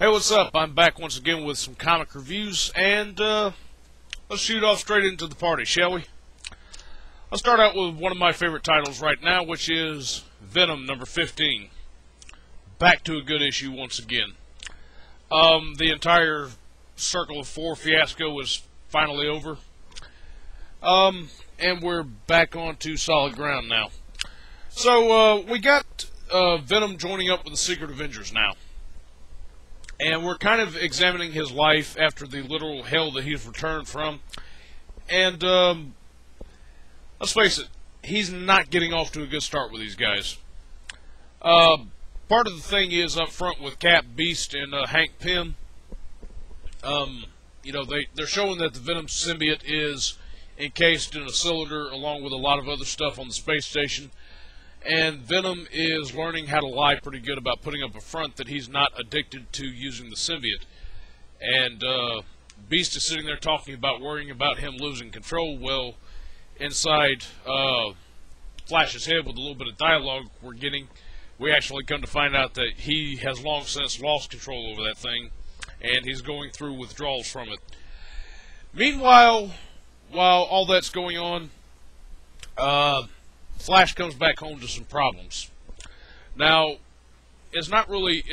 Hey, what's up? I'm back once again with some comic reviews, and let's shoot off straight into the party, shall we? I'll start out with one of my favorite titles right now, which is Venom number 15. Back to a good issue once again. The entire Circle of Four fiasco is finally over, and we're back onto solid ground now. So we got Venom joining up with the Secret Avengers now. And we're kind of examining his life after the literal hell that he's returned from. And, let's face it, he's not getting off to a good start with these guys. Part of the thing is up front with Cap, Beast, and Hank Pym. You know, they're showing that the Venom symbiote is encased in a cylinder along with a lot of other stuff on the space station. And Venom is learning how to lie pretty good about putting up a front that he's not addicted to using the symbiote. And Beast is sitting there talking about worrying about him losing control. Well, inside Flash's head with a little bit of dialogue we're getting, we actually come to find out that he has long since lost control over that thing, and he's going through withdrawals from it. Meanwhile, while all that's going on, Flash comes back home to some problems. Now, it's really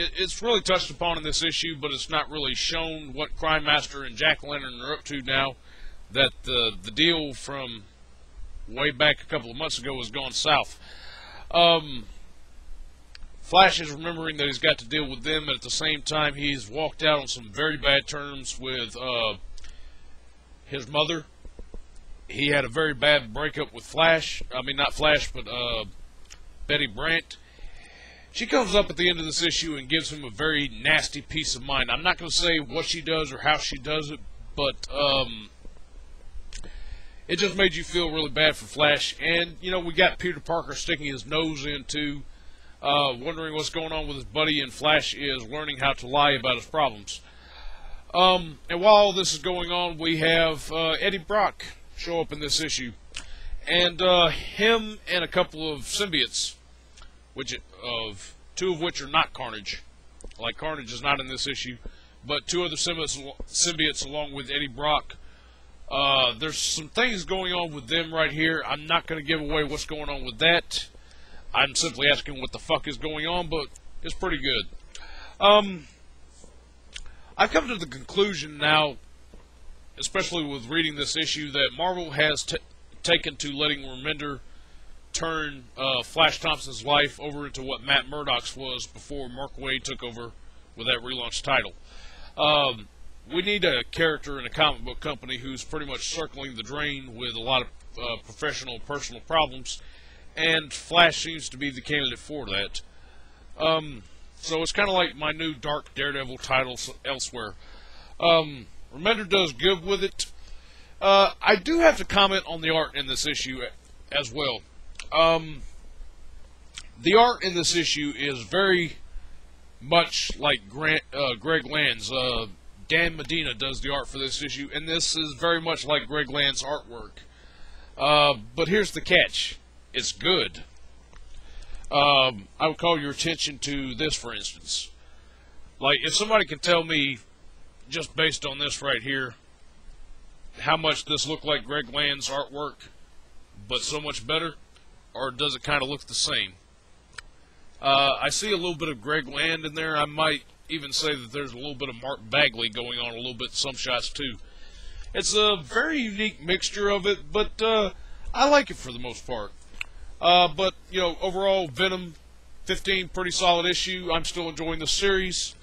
touched upon in this issue, but it's not really shown what Crime Master and Jack-O-Lantern are up to now that the deal from way back a couple of months ago has gone south. Flash is remembering that he's got to deal with them, and at the same time he's walked out on some very bad terms with his mother. He had a very bad breakup with Flash. I mean, not Flash, but Betty Brant. She comes up at the end of this issue and gives him a very nasty piece of mind. I'm not going to say what she does or how she does it, but it just made you feel really bad for Flash. And, you know, we got Peter Parker sticking his nose into, wondering what's going on with his buddy, and Flash is learning how to lie about his problems. And while all this is going on, we have Eddie Brock show up in this issue, and him and a couple of symbiotes, two of which are not Carnage. Like, Carnage is not in this issue, but two other symbiotes along with Eddie Brock. There's some things going on with them right here. I'm not going to give away what's going on with that. I'm simply asking what the fuck is going on, but it's pretty good. I've come to the conclusion now, especially with reading this issue, that Marvel has taken to letting Remender turn Flash Thompson's life over into what Matt Murdock's was before Mark Waid took over with that relaunch title. We need a character in a comic book company who's pretty much circling the drain with a lot of professional, personal problems, and Flash seems to be the candidate for that. So it's kind of like my new Dark Daredevil title elsewhere. Remender does good with it. I do have to comment on the art in this issue as well. The art in this issue is very much like Greg Land's. Dan Medina does the art for this issue, and this is very much like Greg Land's artwork. But here's the catch. It's good. I would call your attention to this, for instance. Like, if somebody can tell me, just based on this right here, how much this looked like Greg Land's artwork, but so much better, or does it kind of look the same? I see a little bit of Greg Land in there. I might even say that there's a little bit of Mark Bagley going on a little bit in some shots too. It's a very unique mixture of it, but I like it for the most part. But, you know, overall, Venom 15, pretty solid issue. I'm still enjoying the series.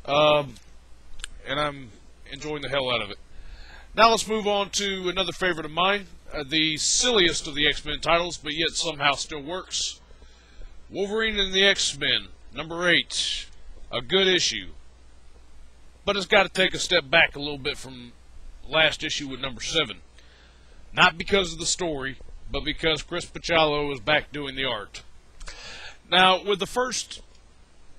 And I'm enjoying the hell out of it. Now let's move on to another favorite of mine, the silliest of the X-Men titles, but yet somehow still works. Wolverine and the X-Men, number 8. A good issue. But it's got to take a step back a little bit from last issue with number 7. Not because of the story, but because Chris Picciolo is back doing the art. Now, with the first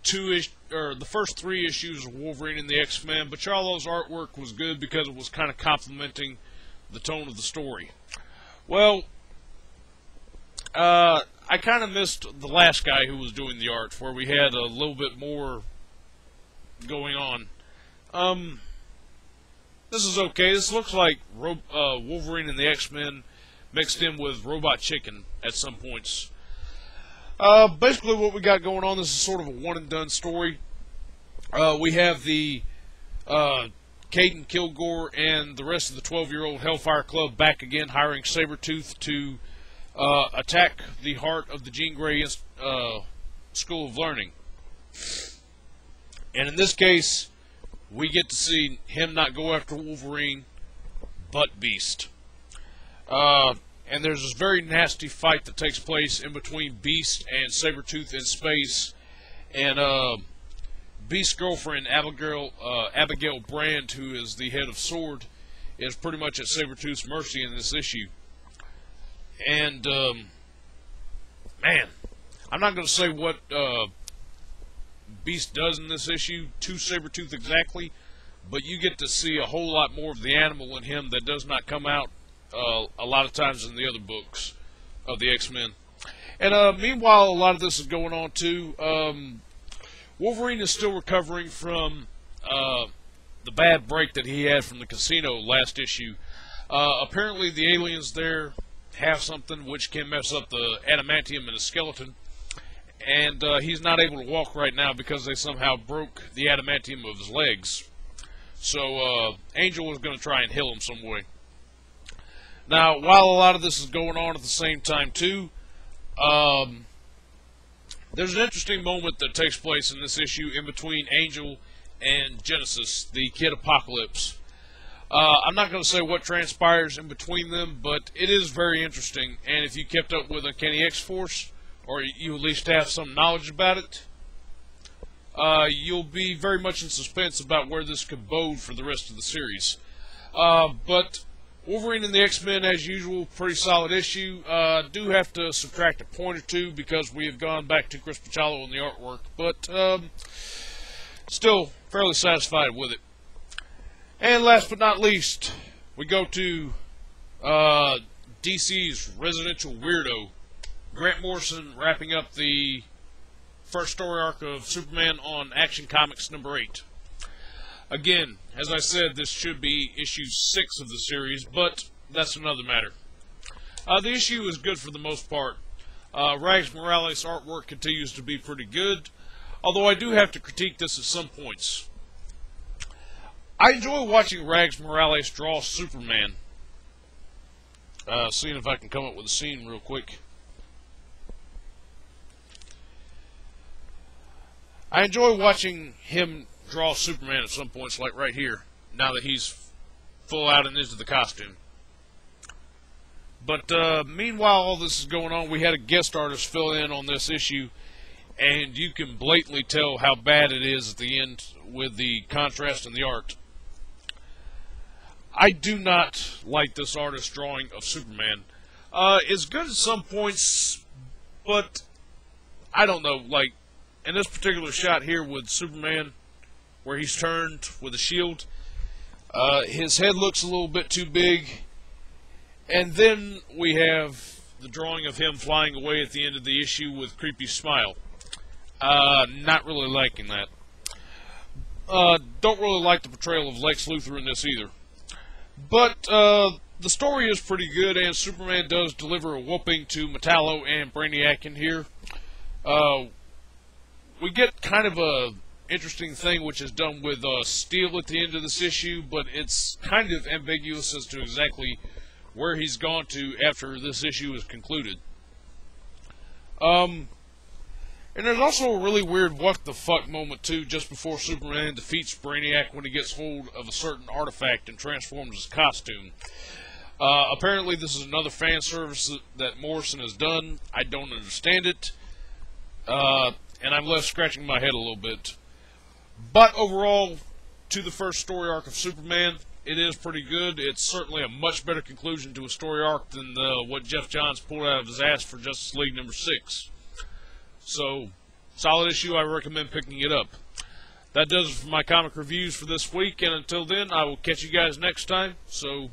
the first 3 issues of Wolverine and the X-Men, Picciolo's artwork was good because it was kind of complementing the tone of the story. Well, I kind of missed the last guy who was doing the art, where we had a little bit more going on. This is okay. This looks like Wolverine and the X-Men mixed in with Robot Chicken at some points. Basically what we got going on, this is sort of a one-and-done story. We have the Caden Kilgore and the rest of the 12-year-old Hellfire Club back again, hiring Sabretooth to attack the heart of the Jean Grey School of Learning. And in this case, we get to see him not go after Wolverine, but Beast. And there's this very nasty fight that takes place in between Beast and Sabretooth in space. And Beast's girlfriend, Abigail Brand, who is the head of S.W.O.R.D., is pretty much at Sabretooth's mercy in this issue. And, man, I'm not going to say what Beast does in this issue to Sabretooth exactly, but you get to see a whole lot more of the animal in him that does not come out a lot of times in the other books of the X-Men. And meanwhile, a lot of this is going on too. Wolverine is still recovering from the bad break that he had from the casino last issue. Apparently the aliens there have something which can mess up the adamantium in his skeleton, and he's not able to walk right now because they somehow broke the adamantium of his legs. So Angel is going to try and heal him some way. Now, while a lot of this is going on at the same time too, there's an interesting moment that takes place in this issue in between Angel and Genesis, the Kid Apocalypse. I'm not going to say what transpires in between them, but it is very interesting, and if you kept up with Uncanny X-Force, or you at least have some knowledge about it, you'll be very much in suspense about where this could bode for the rest of the series. But Wolverine and the X-Men, as usual, pretty solid issue. Do have to subtract a point or two because we have gone back to Chris Picciolo in the artwork, but still fairly satisfied with it. And last but not least, we go to DC's residential weirdo, Grant Morrison, wrapping up the first story arc of Superman on Action Comics number 8. Again, as I said, this should be issue 6 of the series, but that's another matter. The issue is good for the most part. Rags Morales' artwork continues to be pretty good, although I do have to critique this at some points. I enjoy watching Rags Morales draw Superman. Seeing if I can come up with a scene real quick. I enjoy watching him draw Superman at some points, like right here, now that he's full out and into the costume. But meanwhile all this is going on, we had a guest artist fill in on this issue, and you can blatantly tell how bad it is at the end with the contrast in the art. I do not like this artist's drawing of Superman. It's good at some points, but I don't know, like in this particular shot here with Superman, where he's turned with a shield, his head looks a little bit too big, and then we have the drawing of him flying away at the end of the issue with creepy smile. Not really liking that. Don't really like the portrayal of Lex Luthor in this either. But the story is pretty good, and Superman does deliver a whooping to Metallo and Brainiac in here. We get kind of a interesting thing which is done with Steel at the end of this issue, but it's kind of ambiguous as to exactly where he's gone to after this issue is concluded. And there's also a really weird what the fuck moment too, just before Superman defeats Brainiac when he gets hold of a certain artifact and transforms his costume. Apparently this is another fan service that Morrison has done. I don't understand it. And I'm left scratching my head a little bit. But overall, to the first story arc of Superman, it is pretty good. It's certainly a much better conclusion to a story arc than what Jeff Johns pulled out of his ass for Justice League number 6. So, solid issue, I recommend picking it up. That does it for my comic reviews for this week, and until then, I will catch you guys next time. So,